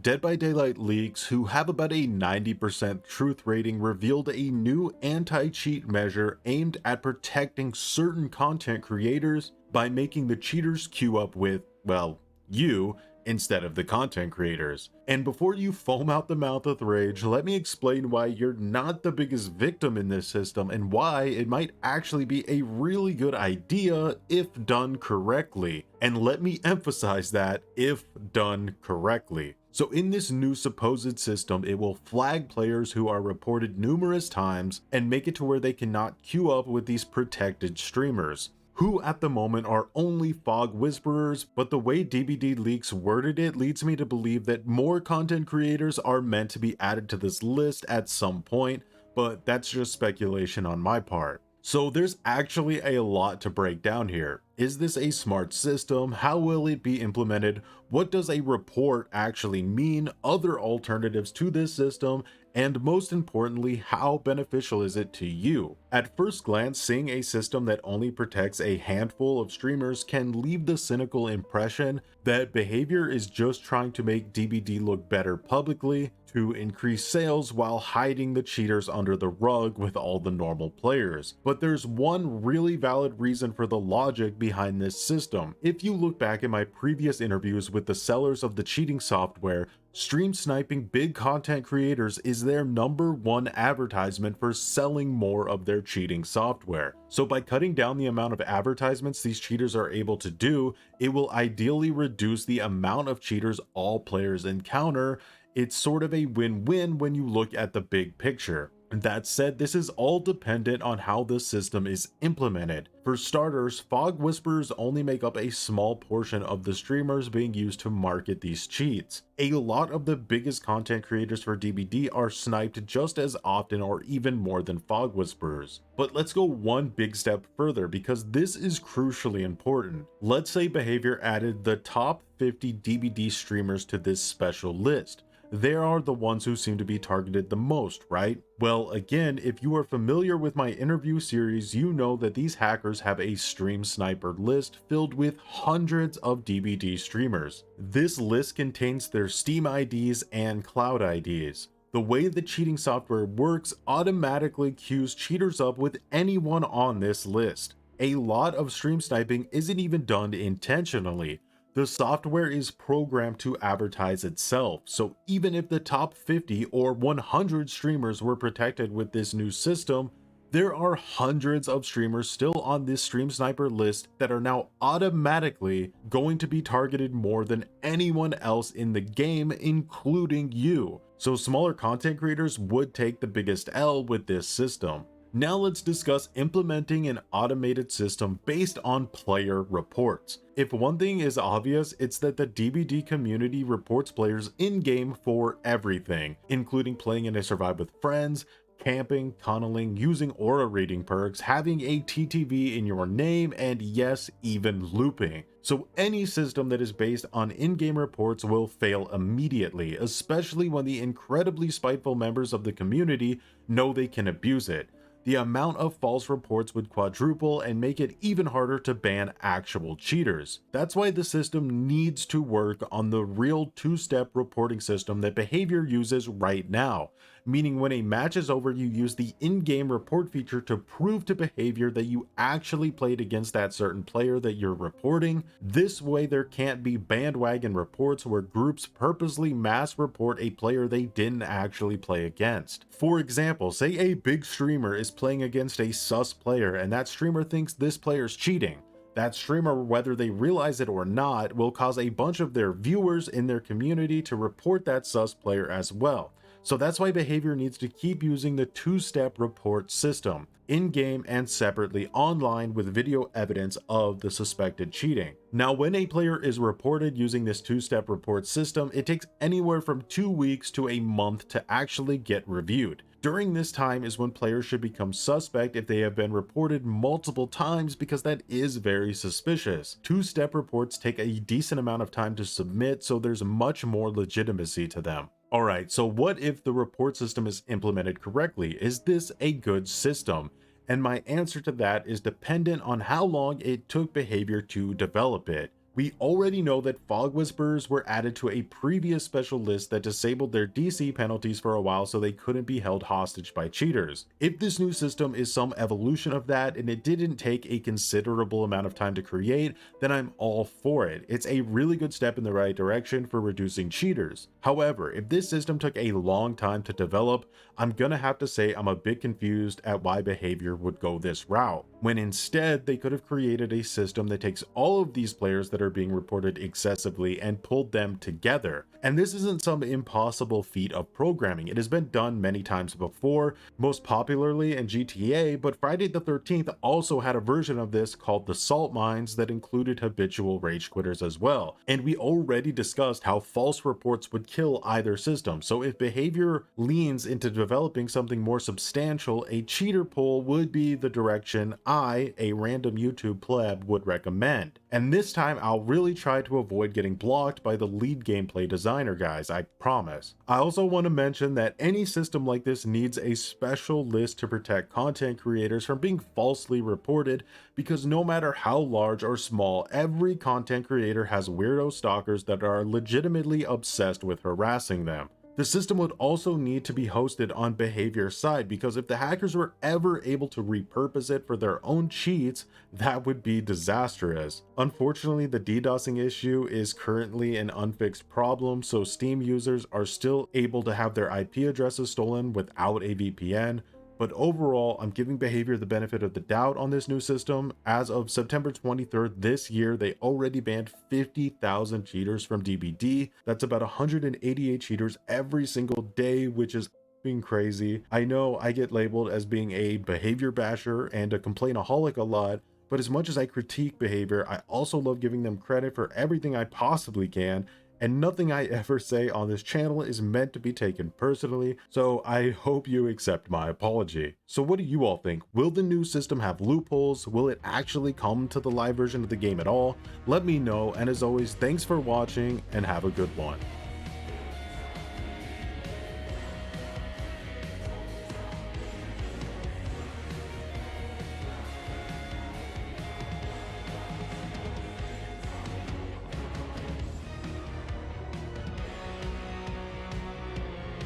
Dead by Daylight Leaks, who have about a 90% truth rating, revealed a new anti-cheat measure aimed at protecting certain content creators by making the cheaters queue up with, well, you instead of the content creators. And before you foam out the mouth with rage, let me explain why you're not the biggest victim in this system and why it might actually be a really good idea if done correctly. And let me emphasize that, if done correctly. So in this new supposed system, it will flag players who are reported numerous times and make it to where they cannot queue up with these protected streamers, who at the moment are only fog whisperers, but the way DBD Leaks worded it leads me to believe that more content creators are meant to be added to this list at some point, but that's just speculation on my part. So there's actually a lot to break down here. Is this a smart system? How will it be implemented? What does a report actually mean? Other alternatives to this system? And most importantly, how beneficial is it to you? At first glance, seeing a system that only protects a handful of streamers can leave the cynical impression that behavior is just trying to make DBD look better publicly, to increase sales while hiding the cheaters under the rug with all the normal players. But there's one really valid reason for the logic behind this system. If you look back at my previous interviews with the sellers of the cheating software, stream sniping big content creators is their #1 advertisement for selling more of their cheating software. So by cutting down the amount of advertisements these cheaters are able to do, it will ideally reduce the amount of cheaters all players encounter. It's sort of a win-win when you look at the big picture. That said, this is all dependent on how the system is implemented. For starters, fog whisperers only make up a small portion of the streamers being used to market these cheats. A lot of the biggest content creators for DBD are sniped just as often or even more than fog whisperers. But let's go one big step further, because this is crucially important. Let's say behavior added the top 50 DBD streamers to this special list. They are the ones who seem to be targeted the most, right? Well, again, if you are familiar with my interview series, you know that these hackers have a stream sniper list filled with hundreds of DBD streamers. This list contains their Steam IDs and cloud IDs. The way the cheating software works automatically queues cheaters up with anyone on this list. A lot of stream sniping isn't even done intentionally. The software is programmed to advertise itself, so even if the top 50 or 100 streamers were protected with this new system, there are hundreds of streamers still on this stream sniper list that are now automatically going to be targeted more than anyone else in the game, including you. So smaller content creators would take the biggest L with this system. Now let's discuss implementing an automated system based on player reports. If one thing is obvious, it's that the DBD community reports players in-game for everything, including playing in a Survive with Friends, camping, tunneling, using aura rating perks, having a TTV in your name, and yes, even looping. So any system that is based on in-game reports will fail immediately, especially when the incredibly spiteful members of the community know they can abuse it. The amount of false reports would quadruple and make it even harder to ban actual cheaters. That's why the system needs to work on the real two-step reporting system that behavior uses right now. Meaning when a match is over, you use the in-game report feature to prove to behavior that you actually played against that certain player that you're reporting. This way there can't be bandwagon reports where groups purposely mass report a player they didn't actually play against. For example, say a big streamer is playing against a sus player and that streamer thinks this player's cheating. That streamer, whether they realize it or not, will cause a bunch of their viewers in their community to report that sus player as well. So that's why behavior needs to keep using the two-step report system, in-game and separately online, with video evidence of the suspected cheating. Now, when a player is reported using this two-step report system, it takes anywhere from 2 weeks to a month to actually get reviewed. During this time is when players should become suspect if they have been reported multiple times, because that is very suspicious. Two-step reports take a decent amount of time to submit, so there's much more legitimacy to them. Alright, so what if the report system is implemented correctly? Is this a good system? And my answer to that is dependent on how long it took behavior to develop it. We already know that Fog Whisperers were added to a previous special list that disabled their DC penalties for a while so they couldn't be held hostage by cheaters. If this new system is some evolution of that and it didn't take a considerable amount of time to create, then I'm all for it. It's a really good step in the right direction for reducing cheaters. However, if this system took a long time to develop, I'm gonna have to say I'm a bit confused at why behavior would go this route, when instead they could have created a system that takes all of these players that are being reported excessively and pulled them together. And this isn't some impossible feat of programming. It has been done many times before, most popularly in GTA, but Friday the 13th also had a version of this called the Salt Mines that included habitual rage quitters as well. And we already discussed how false reports would kill either system, so if behavior leans into developing something more substantial, a cheater pull would be the direction I, a random YouTube pleb, would recommend. And this time I'll really try to avoid getting blocked by the lead gameplay designer guys, I promise. I also want to mention that any system like this needs a special list to protect content creators from being falsely reported, because no matter how large or small, every content creator has weirdo stalkers that are legitimately obsessed with harassing them. The system would also need to be hosted on behavior's side, because if the hackers were ever able to repurpose it for their own cheats, that would be disastrous. Unfortunately, the DDoSing issue is currently an unfixed problem, so Steam users are still able to have their IP addresses stolen without a VPN. But overall, I'm giving behavior the benefit of the doubt on this new system. As of September 23rd this year, they already banned 50,000 cheaters from DBD. That's about 188 cheaters every single day, which is being crazy. I know I get labeled as being a behavior basher and a complainaholic a lot, but as much as I critique behavior, I also love giving them credit for everything I possibly can. And nothing I ever say on this channel is meant to be taken personally, so I hope you accept my apology. So what do you all think? Will the new system have loopholes? Will it actually come to the live version of the game at all? Let me know, and as always, thanks for watching and have a good one.